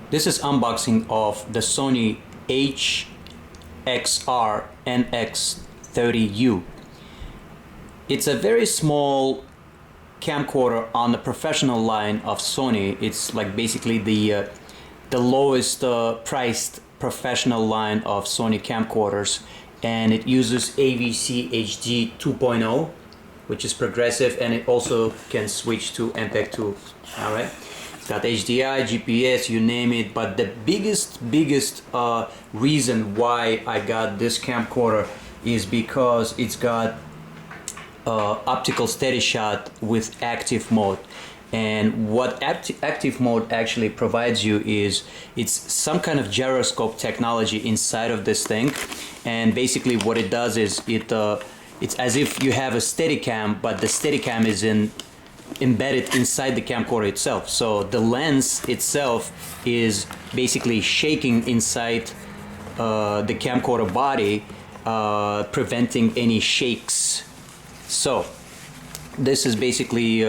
This is unboxing of the Sony HXR-NX30U. It's a very small camcorder on the professional line of Sony. It's like basically the lowest priced professional line of Sony camcorders, and it uses AVC HD 2.0, which is progressive, and it also can switch to MPEG-2. All right. It's got HDI, GPS, you name it, but the biggest reason why I got this camcorder is because it's got optical Steadishot with active mode. And what active mode actually provides you is it's some kind of gyroscope technology inside of this thing, and basically what it does is it's as if you have a Steadicam, but the Steadicam is embedded inside the camcorder itself. So the lens itself is basically shaking inside the camcorder body, preventing any shakes. So this is basically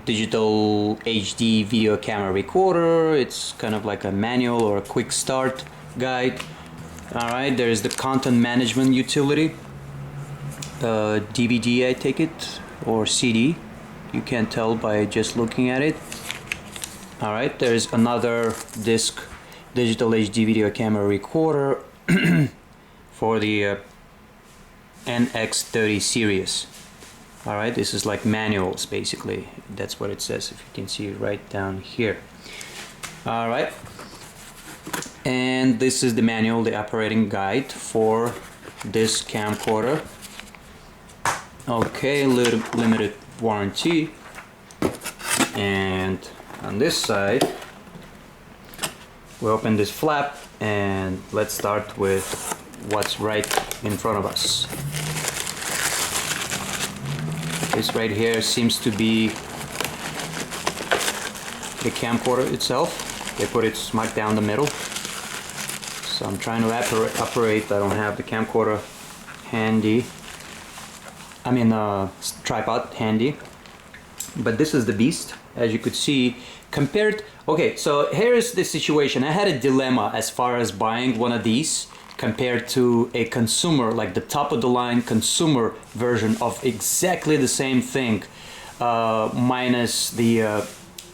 digital HD video camera recorder. It's kind of like a manual or a quick start guide. Alright, there is the content management utility, DVD I take it, or CD, you can't tell by just looking at it. Alright, there's another disc, digital HD video camera recorder for the NX30 series. Alright, this is like manuals basically. That's what it says, if you can see it right down here. Alright, and this is the manual, the operating guide for this camcorder. Okay, limited warranty. And on this side, we open this flap and let's start with what's right in front of us. This right here seems to be the camcorder itself. They put it smack down the middle. So I'm trying to operate. I don't have the camcorder handy. I mean tripod handy. But this is the beast, as you could see. Compared, okay, so here's the situation. I had a dilemma as far as buying one of these compared to a consumer, like the top of the line consumer version of exactly the same thing, minus the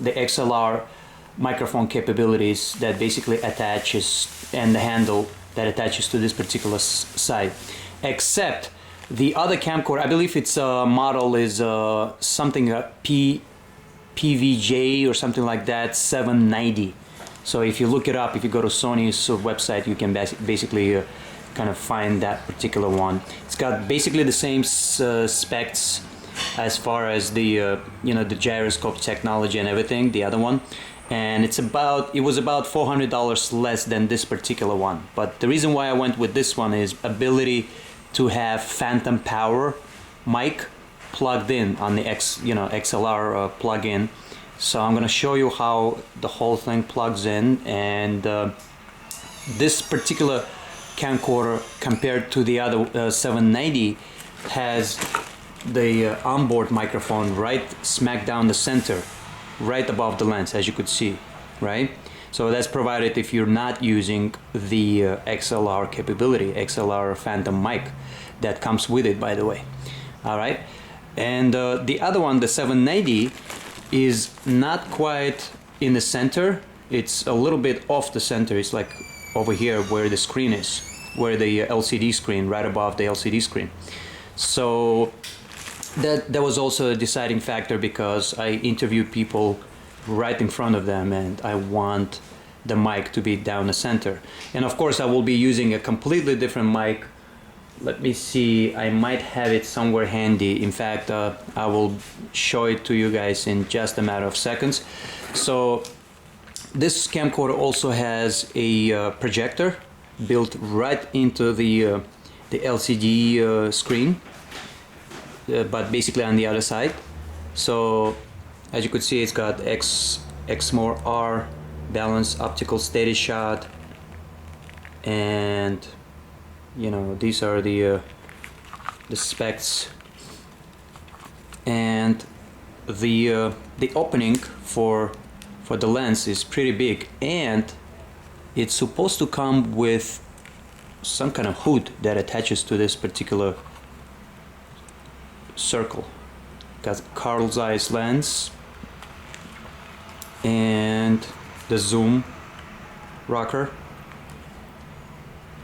XLR microphone capabilities that basically attaches, and the handle that attaches to this particular side. Except the other camcorder, I believe its model is something PVJ or something like that, 790. So if you look it up, if you go to Sony's website, you can basically kind of find that particular one. It's got basically the same specs as far as the the gyroscope technology and everything, the other one, and it was about $400 less than this particular one. But the reason why I went with this one is ability to have phantom power mic plugged in on the XLR plug-in. So I'm going to show you how the whole thing plugs in, and this particular camcorder compared to the other 790 has the onboard microphone right smack down the center, right above the lens, as you could see, right? So that's provided if you're not using the XLR capability, XLR phantom mic that comes with it, by the way. All right, and the other one, the 790, is not quite in the center. It's a little bit off the center. It's like over here where the screen is, where the LCD screen, right above the LCD screen. So that was also a deciding factor, because I interviewed people right in front of them, and I want the mic to be down the center. And of course I will be using a completely different mic. Let me see, I might have it somewhere handy. In fact, I will show it to you guys in just a matter of seconds. So this camcorder also has a projector built right into the LCD screen, but basically on the other side. So as you could see, it's got Exmor R, balanced optical Steadishot, and these are the specs, and the opening for for the lens is pretty big, and it's supposed to come with some kind of hood that attaches to this particular circle. Got Carl Zeiss lens and the zoom rocker,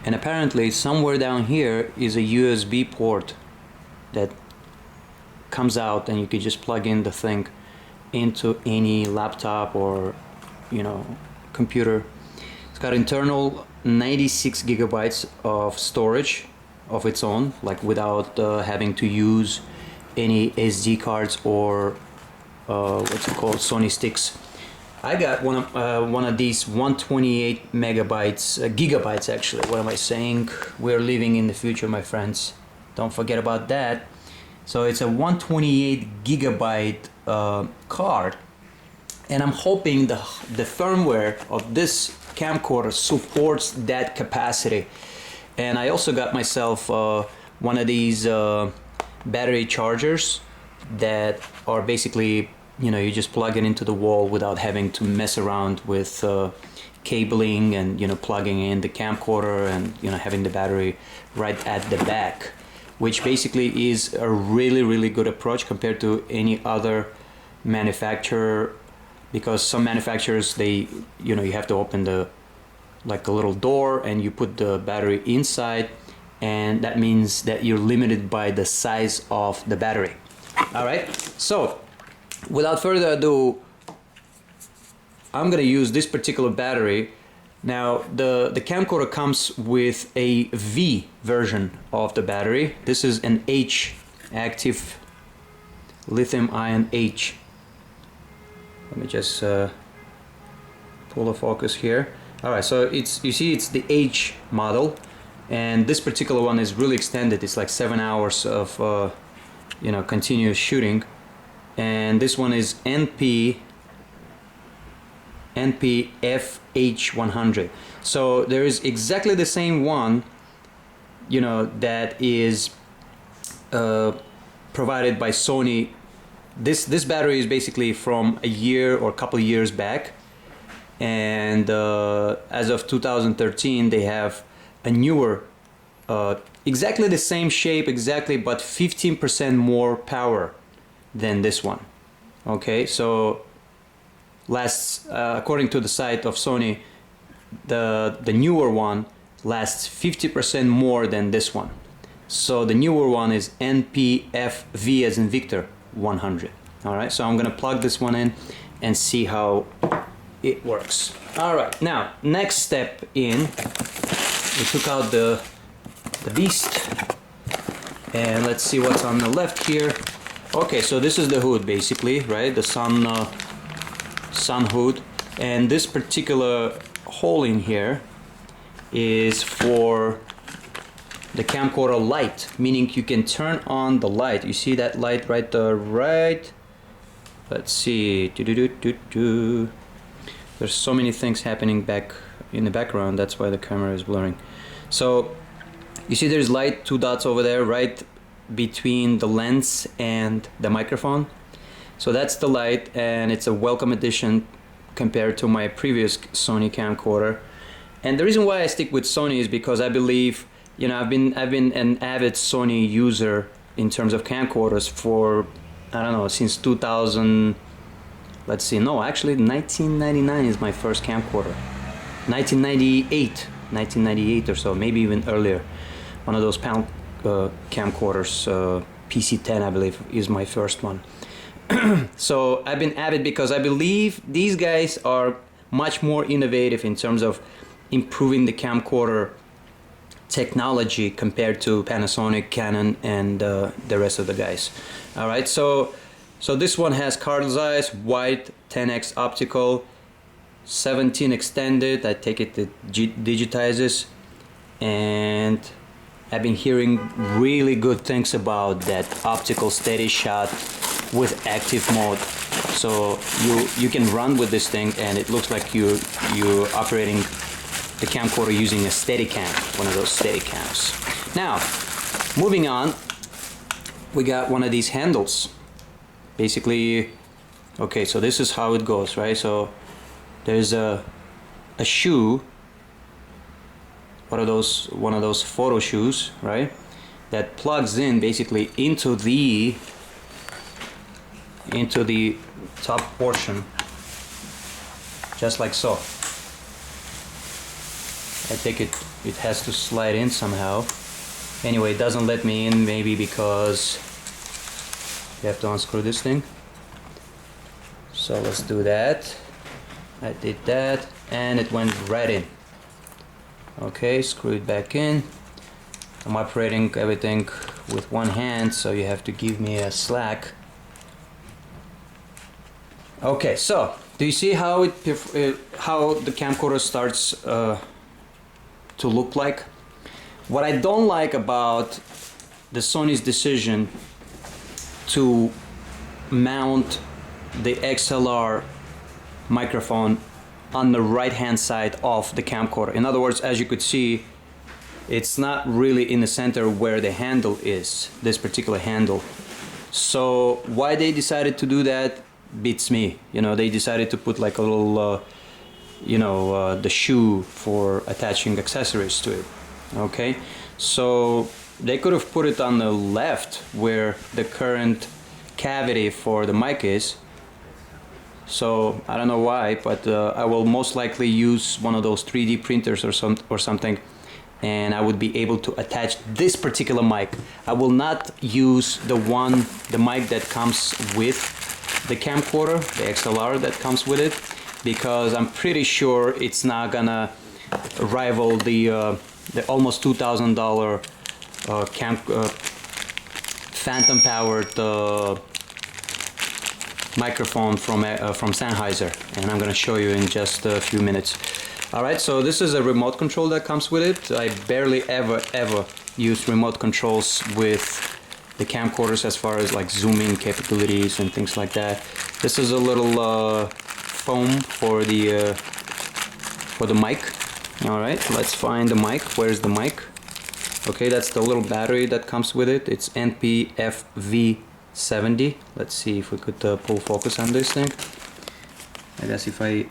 and apparently somewhere down here is a USB port that comes out, and you could just plug in the thing into any laptop or, you know, computer. It's got internal 96 gigabytes of storage of its own, like without having to use any SD cards or what's it called, Sony sticks. I got one of these 128 gigabytes actually. What am I saying? We're living in the future, my friends. Don't forget about that. So it's a 128 gigabyte card, and I'm hoping the firmware of this camcorder supports that capacity. And I also got myself one of these battery chargers that are basically, you know, you just plug it into the wall without having to mess around with cabling and, you know, plugging in the camcorder and, you know, having the battery right at the back, which basically is a really good approach compared to any other manufacturer, because some manufacturers, they, you know, you have to open the, like a little door, and you put the battery inside, and that means that you're limited by the size of the battery. All right, so without further ado, I'm gonna use this particular battery. Now the camcorder comes with a V version of the battery. This is an H, active lithium ion H. Let me just pull the focus here. All right, so it's, you see, it's the H model, and this particular one is really extended. It's like 7 hours of you know, continuous shooting. And this one is NP-FH100. So there is exactly the same one, you know, that is provided by Sony. This battery is basically from a year or a couple of years back, and as of 2013 they have a newer, exactly the same shape exactly, but 15% more power than this one. Okay, so lasts, according to the site of Sony, the newer one lasts 50% more than this one. So the newer one is NP-FV as in Victor 100. All right, so I'm gonna plug this one in and see how it works. All right, now next step in, we took out the beast, and let's see what's on the left here. Okay, so this is the hood basically, right? The sun hood, and this particular hole in here is for the camcorder light, meaning you can turn on the light. You see that light right there, right? Let's see. There's so many things happening back in the background, that's why the camera is blurring. So you see there's light, 2 dots over there, right between the lens and the microphone. So that's the light, and it's a welcome addition compared to my previous Sony camcorder. And the reason why I stick with Sony is because I believe, you know, I've been an avid Sony user in terms of camcorders for, I don't know, since 2000. Let's see, no, actually 1999 is my first camcorder. 1998 or so, maybe even earlier. One of those pound camcorders, PC-10 I believe is my first one. So I've been avid because I believe these guys are much more innovative in terms of improving the camcorder technology compared to Panasonic, Canon, and the rest of the guys. All right, so this one has Carl Zeiss, white, 10x optical, 17 extended. I take it digitizes, and I've been hearing really good things about that optical Steadishot with active mode. So you can run with this thing, and it looks like you're operating the camcorder using a Steadicam, one of those Steadicams. Now, moving on, we got one of these handles. Basically, okay, so this is how it goes, right? So there's a shoe, one of those photo shoes, right? That plugs in basically into the top portion, just like so. I think it has to slide in somehow. Anyway, it doesn't let me in, maybe because you have to unscrew this thing. So let's do that. I did that and it went right in. Okay, screw it back in. I'm operating everything with one hand, so you have to give me a slack. Okay, so do you see how how the camcorder starts to look like? What I don't like about the Sony's decision to mount the XLR microphone on the right hand side of the camcorder. In other words, as you could see, it's not really in the center where the handle is, this particular handle. So why they decided to do that beats me. You know, they decided to put like a little the shoe for attaching accessories to it. Okay, so they could have put it on the left where the current cavity for the mic is. So I don't know why, but I will most likely use one of those 3D printers or something, and I would be able to attach this particular mic. I will not use the mic that comes with the camcorder, the XLR that comes with it, because I'm pretty sure it's not gonna rival the almost $2,000 phantom powered microphone from Sennheiser, and I'm gonna show you in just a few minutes. Alright, so this is a remote control that comes with it. I barely ever use remote controls with the camcorders as far as like zooming capabilities and things like that. This is a little foam for the mic. Alright, let's find the mic. Where's the mic? Okay, that's the little battery that comes with it. It's NP-FV70. Let's see if we could pull focus on this thing. I guess if I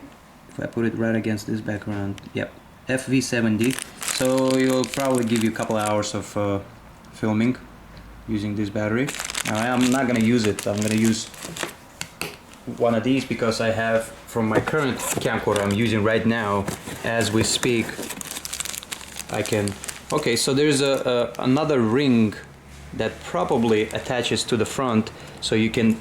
put it right against this background, yep, FV70. So it'll probably give you a couple hours of filming using this battery. I'm not gonna use it. I'm gonna use one of these because I have from my current camcorder I'm using right now as we speak. I can. Okay, so there's another ring that probably attaches to the front, so you can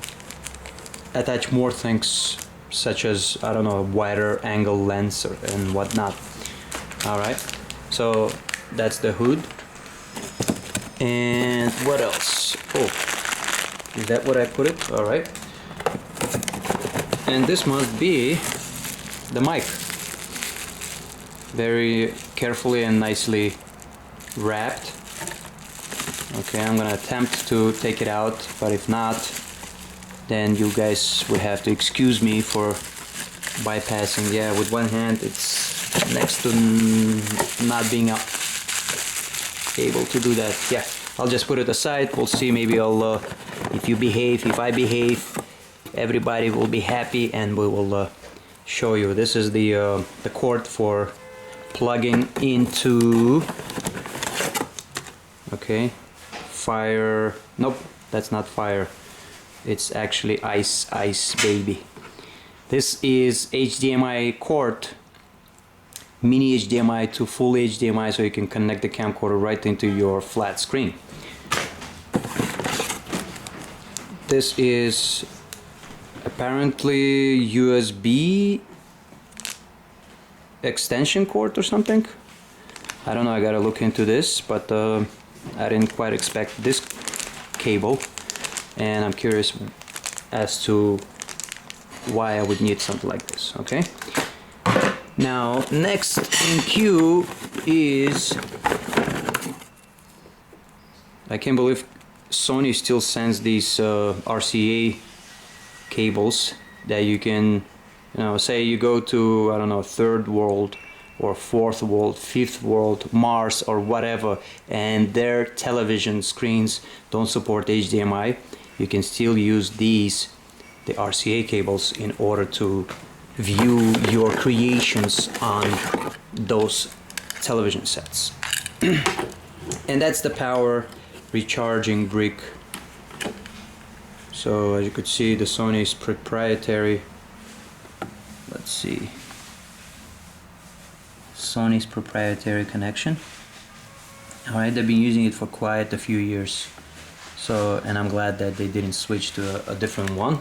attach more things, such as, I don't know, a wider angle lens and whatnot. Alright, so that's the hood. And what else? Oh, is that what I put it? Alright. And this must be the mic. Very carefully and nicely wrapped. Okay, I'm gonna attempt to take it out, but if not, then you guys would have to excuse me for bypassing. Yeah, with one hand it's next to not being able to do that. Yeah, I'll just put it aside. We'll see, maybe I'll if you behave, if I behave, everybody will be happy, and we will show you. This is the cord for plugging into, okay, fire. Nope, that's not fire. It's actually ice baby. This is HDMI cord, mini HDMI to full HDMI, so you can connect the camcorder right into your flat screen. This is apparently USB extension cord or something. I don't know, I gotta look into this, but I didn't quite expect this cable, and I'm curious as to why I would need something like this. Okay, now next in queue is, I can't believe Sony still sends these RCA cables that you can, say you go to, I don't know, third world or fourth world, fifth world, Mars or whatever, and their television screens don't support HDMI. You can still use these, the RCA cables, in order to view your creations on those television sets. And that's the power recharging brick. So as you could see, the Sony's proprietary, let's see, Sony's proprietary connection. Alright, they've been using it for quite a few years. So, and I'm glad that they didn't switch to a different one.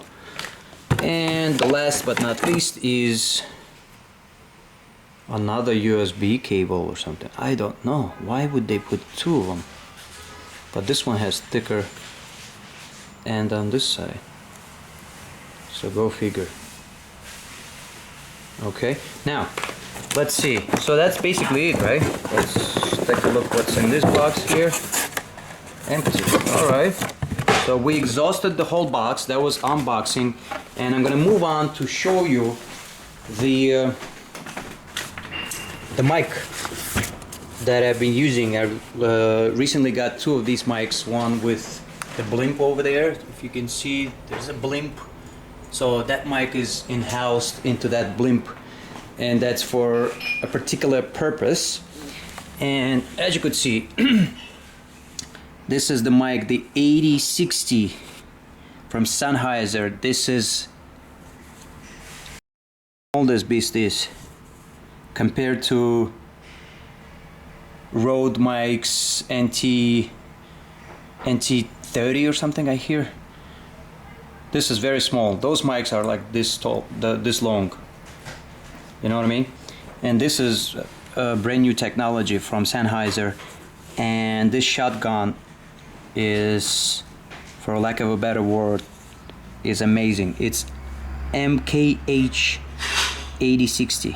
And the last but not least is another USB cable or something. I don't know. Why would they put two of them? But this one has thicker end on this side. So go figure. Okay, now let's see. So that's basically it, right? Let's take a look what's in this box here. Empty. Alright. So we exhausted the whole box. That was unboxing. And I'm gonna move on to show you the mic that I've been using. I recently got two of these mics. One with the blimp over there. If you can see, there's a blimp. So that mic is in-housed into that blimp. And that's for a particular purpose. And as you could see, this is the mic, the 8060 from Sennheiser. This is all this beast is compared to Rode mics NT30 or something. I hear this is very small. Those mics are like this tall, this long. You know what I mean? And this is a brand new technology from Sennheiser, and this shotgun is, for lack of a better word, is amazing. It's MKH8060.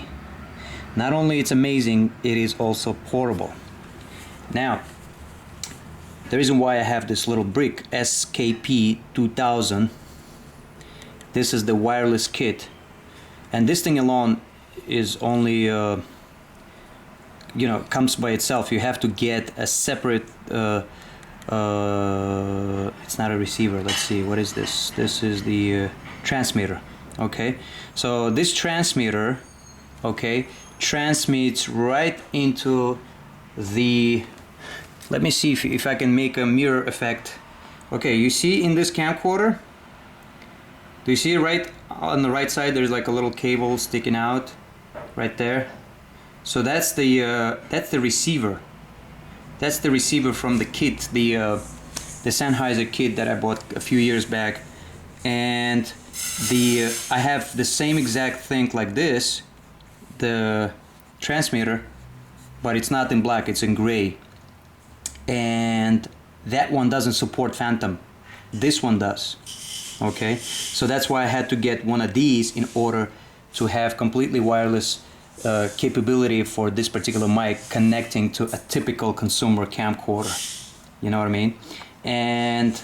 Not only it's amazing, it is also portable. Now, the reason why I have this little brick, SKP2000, this is the wireless kit, and this thing alone is only you know, comes by itself. You have to get a separate it's not a receiver. Let's see, what is this? This is the transmitter. Okay, so this transmitter, okay, transmits right into the, let me see if I can make a mirror effect. Okay, you see in this camcorder, do you see right on the right side there's like a little cable sticking out right there? So that's the receiver. That's the receiver from the kit, the Sennheiser kit that I bought a few years back. And I have the same exact thing like this, the transmitter, but it's not in black, it's in gray. And that one doesn't support phantom. This one does. Okay, so that's why I had to get one of these in order to have completely wireless capability for this particular mic connecting to a typical consumer camcorder. You know what I mean? And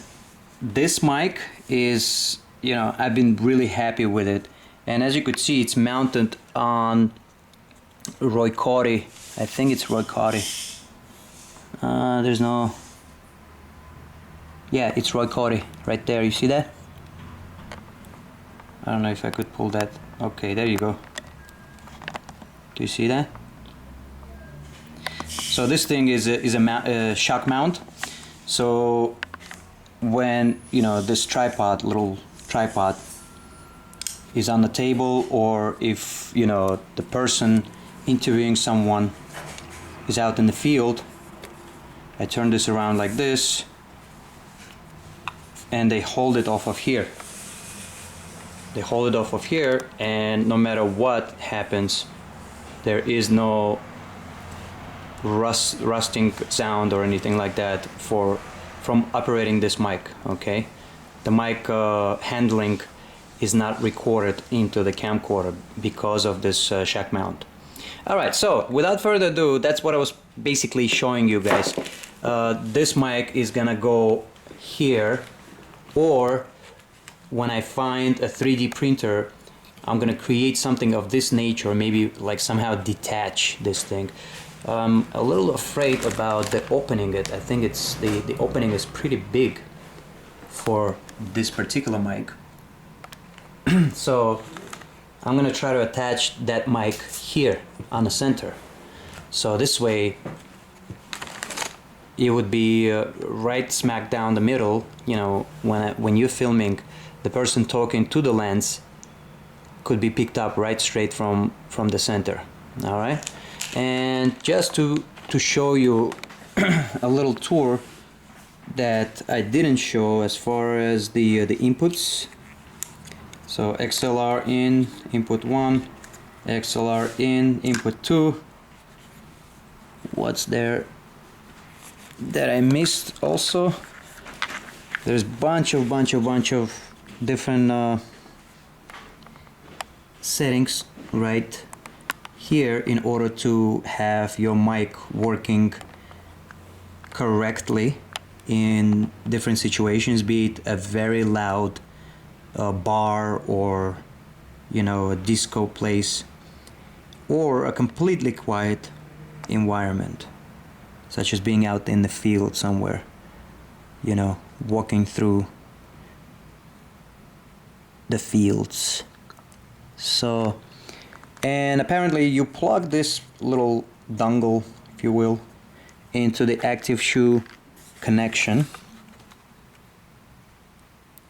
this mic is, you know, I've been really happy with it. And as you could see, it's mounted on Rca. I think it's Rca. There's no, yeah, it's Rca right there. You see that? I don't know if I could pull that. Okay, there you go. Do you see that? So this thing is a shock mount. So when, you know, this tripod, little tripod, is on the table, or if, you know, the person interviewing someone is out in the field, I turn this around like this, and they hold it off of here. They hold it off of here, and no matter what happens, there is no rusting sound or anything like that from operating this mic. Okay, the mic handling is not recorded into the camcorder because of this shock mount. All right, so without further ado, that's what I was basically showing you guys. This mic is gonna go here, or when I find a 3D printer, I'm gonna create something of this nature, maybe like somehow detach this thing. I'm a little afraid about the opening it. I think it's the opening is pretty big for this particular mic. So I'm gonna try to attach that mic here on the center. So this way it would be right smack down the middle. You know, when you're filming, the person talking to the lens could be picked up right straight from the center. All right, and just to show you a little tour that I didn't show as far as the inputs. So XLR in input 1, XLR in input 2. What's there that I missed also? There's bunch of different settings right here in order to have your mic working correctly in different situations, be it a very loud bar or, you know, a disco place, or a completely quiet environment, such as being out in the field somewhere, you know, walking through the fields. So, and apparently you plug this little dongle, if you will, into the active shoe connection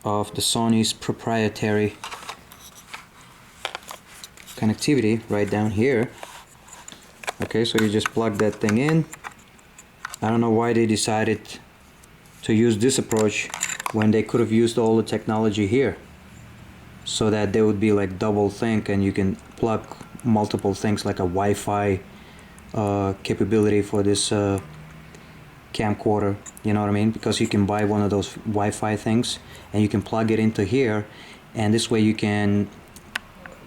of the Sony's proprietary connectivity right down here. Okay, so you just plug that thing in. I don't know why they decided to use this approach when they could have used all the technology here, so that there would be like double thing and you can plug multiple things, like a Wi-Fi capability for this camcorder, you know what I mean? Because you can buy one of those Wi-Fi things and you can plug it into here, and this way you can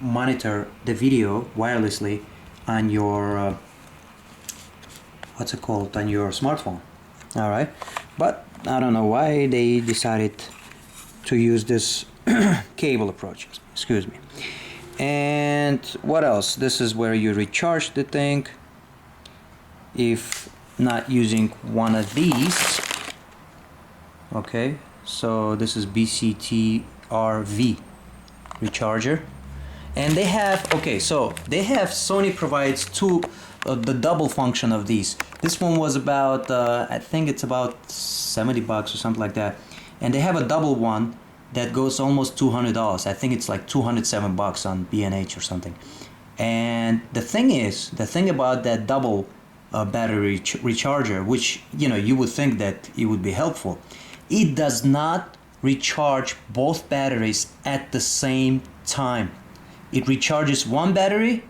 monitor the video wirelessly on your what's it called, on your smartphone. All right, but I don't know why they decided to use this cable approach, excuse me. And what else? This is where you recharge the thing if not using one of these. Okay, so this is BCTRV recharger, and they have, okay, so they have, Sony provides two, the double function of these. This one was about I think it's about 70 bucks or something like that, and they have a double one that goes almost $200. I think it's like 207 bucks on B&H or something. And the thing about that double battery recharger, which, you know, you would think that it would be helpful, it does not recharge both batteries at the same time. It recharges one battery,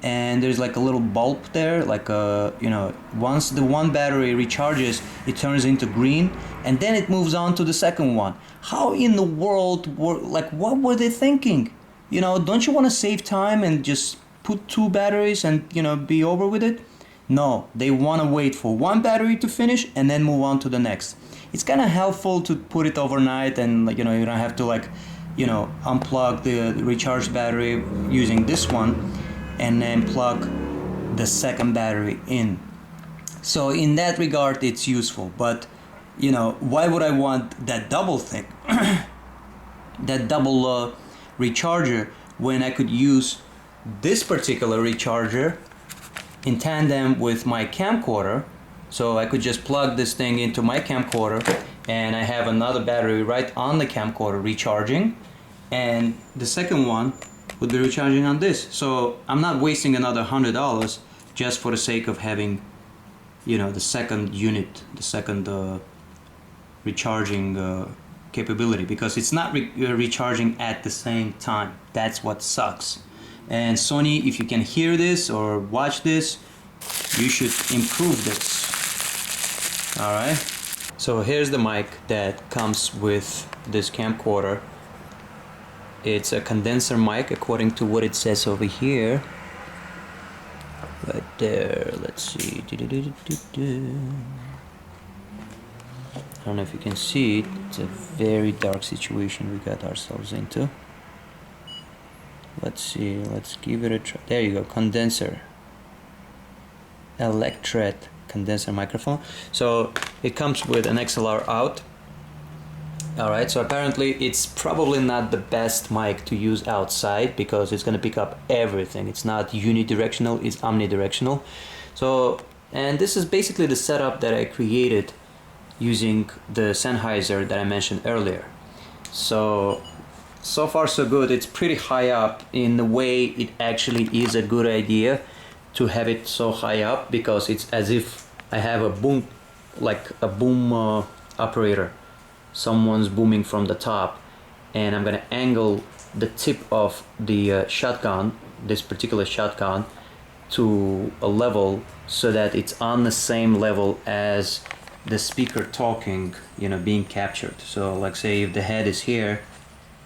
and there's like a little bulb there, like a, you know, once the one battery recharges, it turns into green, and then it moves on to the second one. How in the world like, what were they thinking? You know, don't you want to save time and just put two batteries and, you know, be over with it? No, they want to wait for one battery to finish and then move on to the next. It's kind of helpful to put it overnight, and, like, you know, you don't have to, like, you know, unplug the recharged battery using this one and then plug the second battery in. So in that regard, it's useful. But, you know, why would I want that double thing, that double recharger, when I could use this particular recharger in tandem with my camcorder? So I could just plug this thing into my camcorder, and I have another battery right on the camcorder recharging, and the second one would be recharging on this. So I'm not wasting another $100 just for the sake of having, you know, the second unit, the second recharging capability, because it's not recharging at the same time. That's what sucks. And Sony, if you can hear this or watch this, you should improve this. All right. So here's the mic that comes with this camcorder. It's a condenser mic, according to what it says over here. Right there. Let's see. I don't know if you can see it. It's a very dark situation we got ourselves into. Let's see. Let's give it a try. There you go. Condenser. Condenser microphone. So it comes with an XLR out, Alright, so apparently it's probably not the best mic to use outside because it's going to pick up everything. It's not unidirectional, it's omnidirectional. So, and this is basically the setup that I created using the Sennheiser that I mentioned earlier. So far so good. It's pretty high up in the way it actually is a good idea to have it so high up, because it's as if I have a boom, like a boom operator. Someone's booming from the top, and I'm gonna angle the tip of the shotgun, this particular shotgun, to a level so that it's on the same level as the speaker talking, you know, being captured. So like say if the head is here,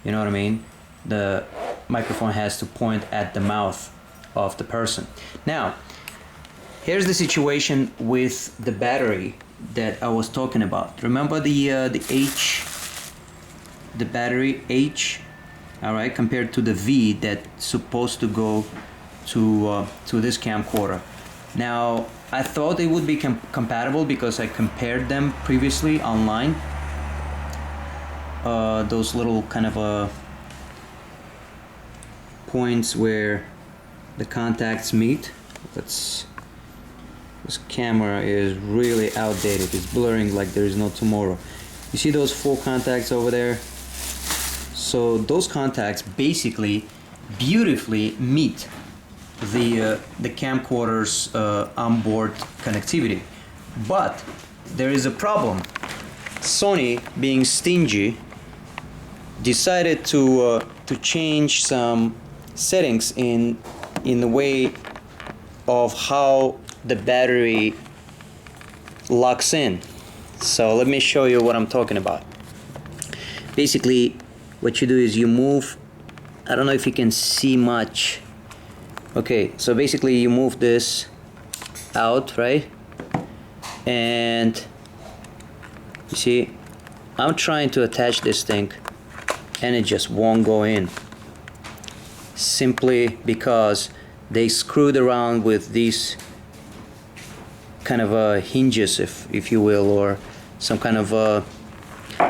you know what I mean, the microphone has to point at the mouth of the person. Now here's the situation with the battery that I was talking about. Remember the battery H, all right, compared to the V that's supposed to go to this camcorder. Now I thought they would be compatible because I compared them previously online. Those little kind of points where the contacts meet. This camera is really outdated. It's blurring like there is no tomorrow. You see those 4 contacts over there? So those contacts basically beautifully meet the camcorder's onboard connectivity. But there is a problem. Sony, being stingy, decided to change some settings in the way of how the battery locks in. So let me show you what I'm talking about. Basically what you do is you move, I don't know if you can see much. Okay, so basically you move this out, right? And you see, I'm trying to attach this thing and it just won't go in, simply because they screwed around with these kind of hinges, if you will, or some kind of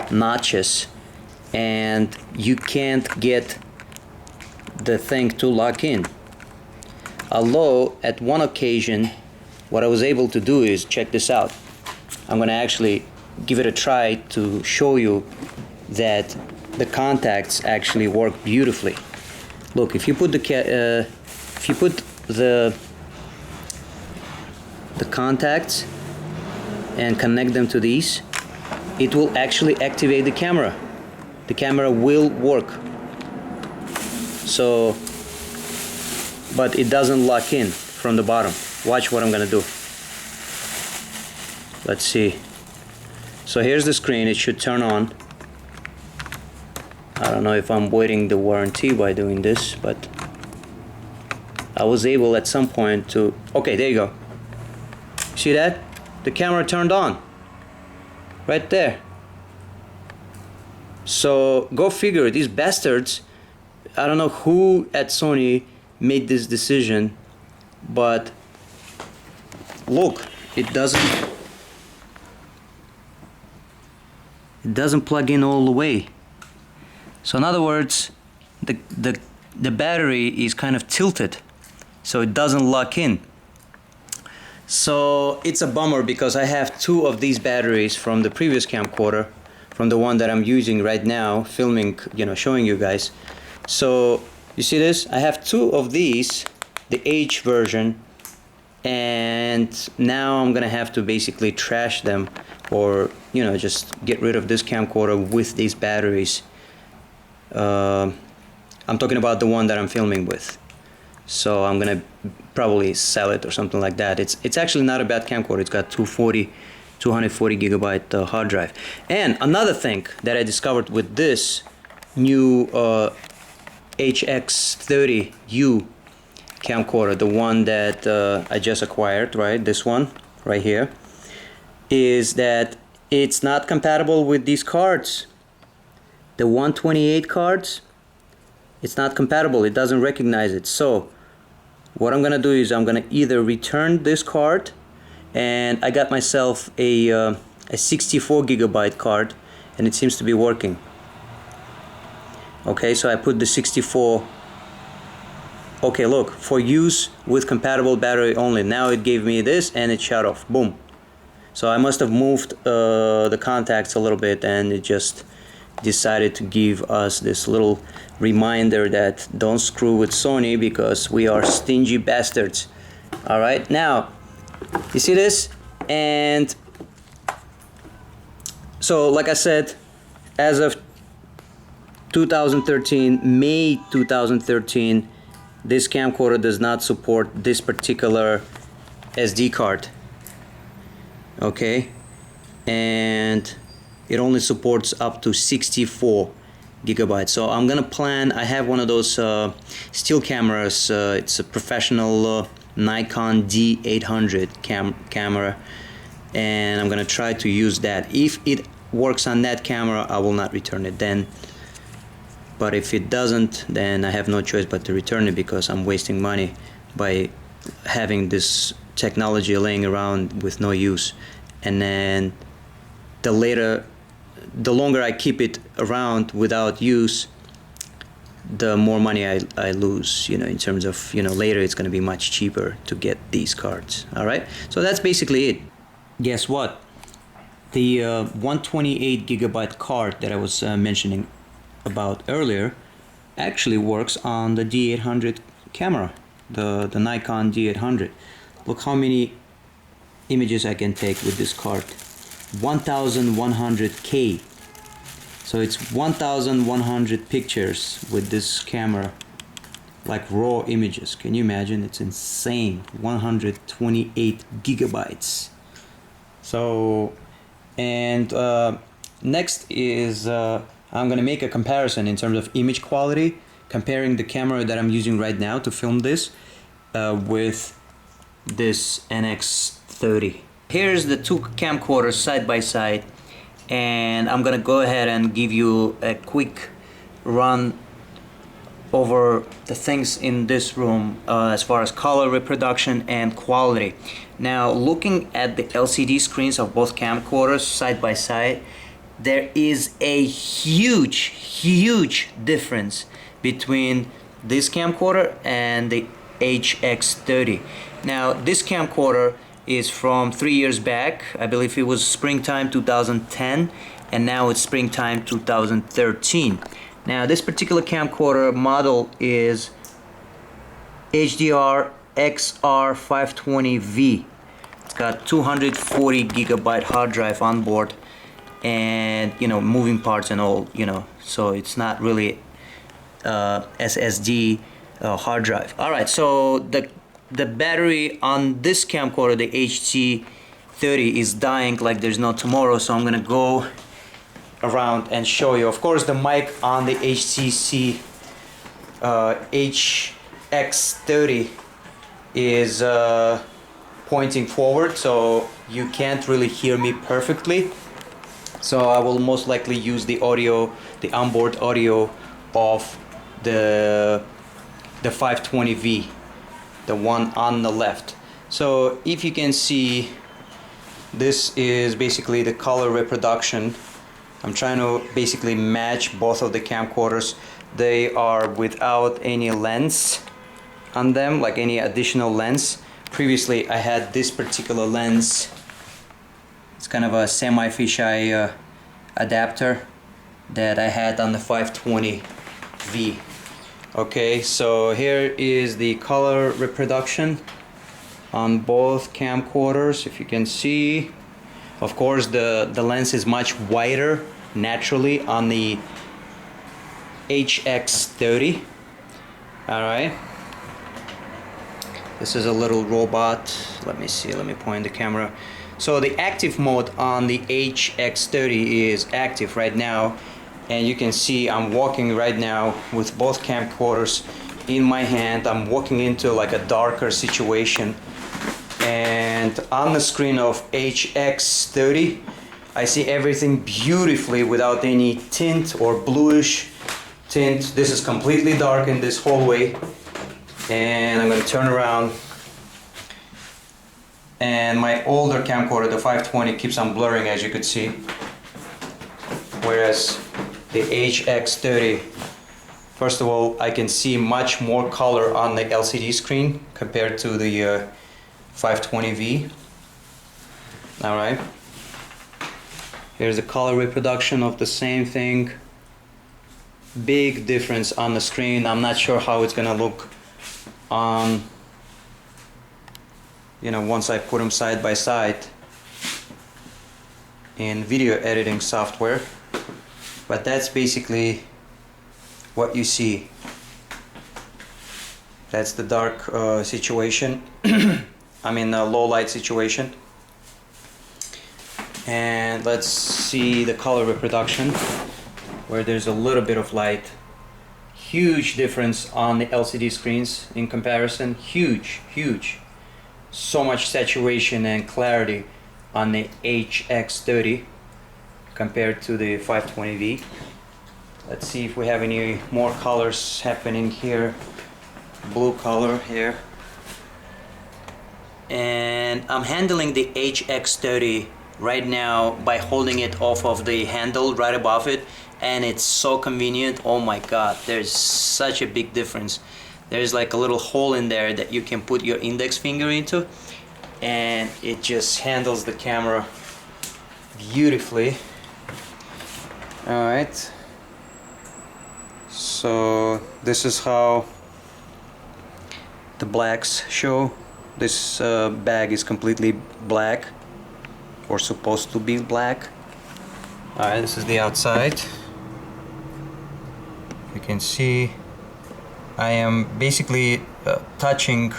notches, and you can't get the thing to lock in. Although at one occasion what I was able to do is, check this out, I'm gonna actually give it a try to show you that the contacts actually work beautifully. Look, if you put the contacts and connect them to these, it will actually activate the camera. The camera will work. So, but it doesn't lock in from the bottom. Watch what I'm gonna do. Let's see. So here's the screen. It should turn on. I don't know if I'm voiding the warranty by doing this, but I was able at some point to... Okay, there you go. See that? The camera turned on. Right there. So go figure, these bastards, I don't know who at Sony made this decision, but look, it doesn't plug in all the way. So in other words, the battery is kind of tilted, so it doesn't lock in. So it's a bummer because I have 2 of these batteries from the previous camcorder, from the one that I'm using right now, filming, you know, showing you guys. So you see this? I have 2 of these, the H version, and now I'm gonna have to basically trash them, or, you know, just get rid of this camcorder with these batteries. I'm talking about the one that I'm filming with. So I'm gonna probably sell it or something like that. It's actually not a bad camcorder. It's got 240 gigabyte hard drive. And another thing that I discovered with this new HX30U camcorder, the one that I just acquired, right, this one right here, is that it's not compatible with these cards. The 128 cards, it's not compatible. It doesn't recognize it. So what I'm gonna do is I'm gonna either return this card, and I got myself a 64 gigabyte card, and it seems to be working. Okay, so I put the 64. Okay, look, for use with compatible battery only. Now it gave me this and it shut off. Boom. So I must have moved the contacts a little bit, and it just decided to give us this little reminder that don't screw with Sony because we are stingy bastards. All right, now you see this, and so like I said, as of 2013, May 2013, this camcorder does not support this particular SD card. Okay, and it only supports up to 64 gigabytes. So I'm gonna plan, I have one of those still cameras, it's a professional Nikon D800 camera, and I'm gonna try to use that. If it works on that camera, I will not return it then, but if it doesn't, then I have no choice but to return it, because I'm wasting money by having this technology laying around with no use. And then the longer I keep it around without use, the more money I lose, you know, in terms of, you know, later it's going to be much cheaper to get these cards. All right, so that's basically it. Guess what? The 128 gigabyte card that I was mentioning about earlier actually works on the D800 camera, the Nikon D800. Look how many images I can take with this card. 1100K. So it's 1100 pictures with this camera, like raw images. Can you imagine? It's insane. 128 gigabytes. So, and next is I'm gonna make a comparison in terms of image quality, comparing the camera that I'm using right now to film this with this NX30. Here's the two camcorders side by side, and I'm gonna go ahead and give you a quick run over the things in this room as far as color reproduction and quality. Now, looking at the LCD screens of both camcorders side by side, there is a huge difference between this camcorder and the HX30. Now, this camcorder is from 3 years back. I believe it was springtime 2010, and now it's springtime 2013. Now, this particular camcorder model is HXR-NX30U. It's got 240 gigabyte hard drive on board, and you know, moving parts and all, you know, so it's not really SSD hard drive. All right, so the battery on this camcorder, the HT30, is dying like there's no tomorrow, so I'm gonna go around and show you. Of course, the mic on the HTC HX30 is pointing forward, so you can't really hear me perfectly. So I will most likely use the audio, the onboard audio of the 520V, the one on the left. So if you can see, this is basically the color reproduction. I'm trying to basically match both of the camcorders. They are without any lens on them, like any additional lens. Previously I had this particular lens. It's kind of a semi-fisheye adapter that I had on the 520V. Okay, so here is the color reproduction on both camcorders. If you can see, of course the lens is much wider naturally on the HX30. All right, this is a little robot. Let me see, let me point the camera. So the active mode on the HX30 is active right now, and you can see I'm walking right now with both camcorders in my hand. I'm walking into like a darker situation, and on the screen of HX30 I see everything beautifully without any tint or bluish tint. This is completely dark in this hallway, and I'm going to turn around, and my older camcorder, the 520, keeps on blurring, as you could see. whereas the HX30, first of all, I can see much more color on the LCD screen compared to the 520V. Alright, here's the color reproduction of the same thing. Big difference on the screen. I'm not sure how it's gonna look on, you know, once I put them side by side in video editing software, but that's basically what you see. That's the dark situation. I mean the low light situation. And let's see the color reproduction, where there's a little bit of light. Huge difference on the LCD screens in comparison. Huge. So much saturation and clarity on the HX30 compared to the 520V. Let's see if we have any more colors happening here. Blue color here. And I'm handling the HX30 right now by holding it off of the handle right above it, and it's so convenient. Oh my god, there's such a big difference. There's like a little hole in there that you can put your index finger into, and it just handles the camera beautifully. Alright, so this is how the blacks show. This bag is completely black, or supposed to be black. Alright, this is the outside. You can see I am basically touching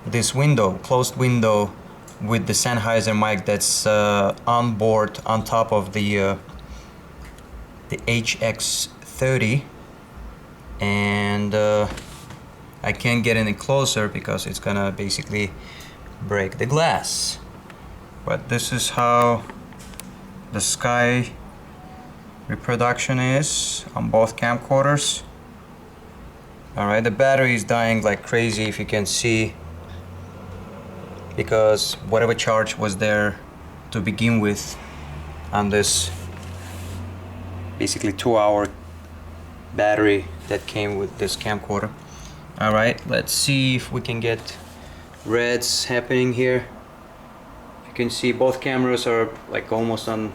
this window, closed window, with the Sennheiser mic that's on board on top of the HX30, and I can't get any closer because it's gonna basically break the glass. But this is how the sky reproduction is on both camcorders. Alright, the battery is dying like crazy, if you can see, because whatever charge was there to begin with on this basically 2-hour battery that came with this camcorder. Alright, let's see if we can get reds happening here. You can see both cameras are like almost on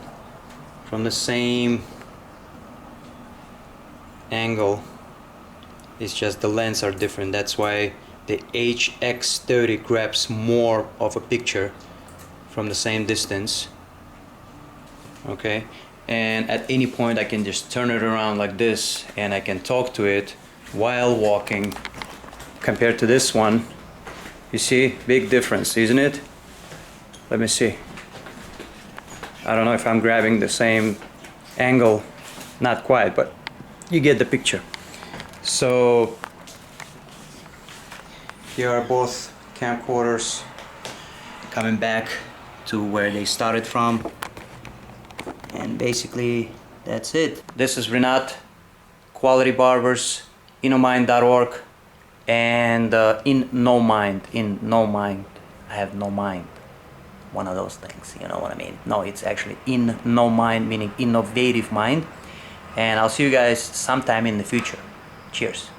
from the same angle. It's just the lens are different. That's why the HX30 grabs more of a picture from the same distance. Okay, and at any point I can just turn it around like this and I can talk to it while walking, compared to this one. You see, big difference, isn't it? Let me see. I don't know if I'm grabbing the same angle. Not quite, but you get the picture. So here are both camcorders coming back to where they started from. And basically that's it. This is Renat, Quality Barbers, innomind.org, and in no mind. I have no mind. One of those things, you know what I mean? No, it's actually in no mind, meaning innovative mind. And I'll see you guys sometime in the future. Cheers.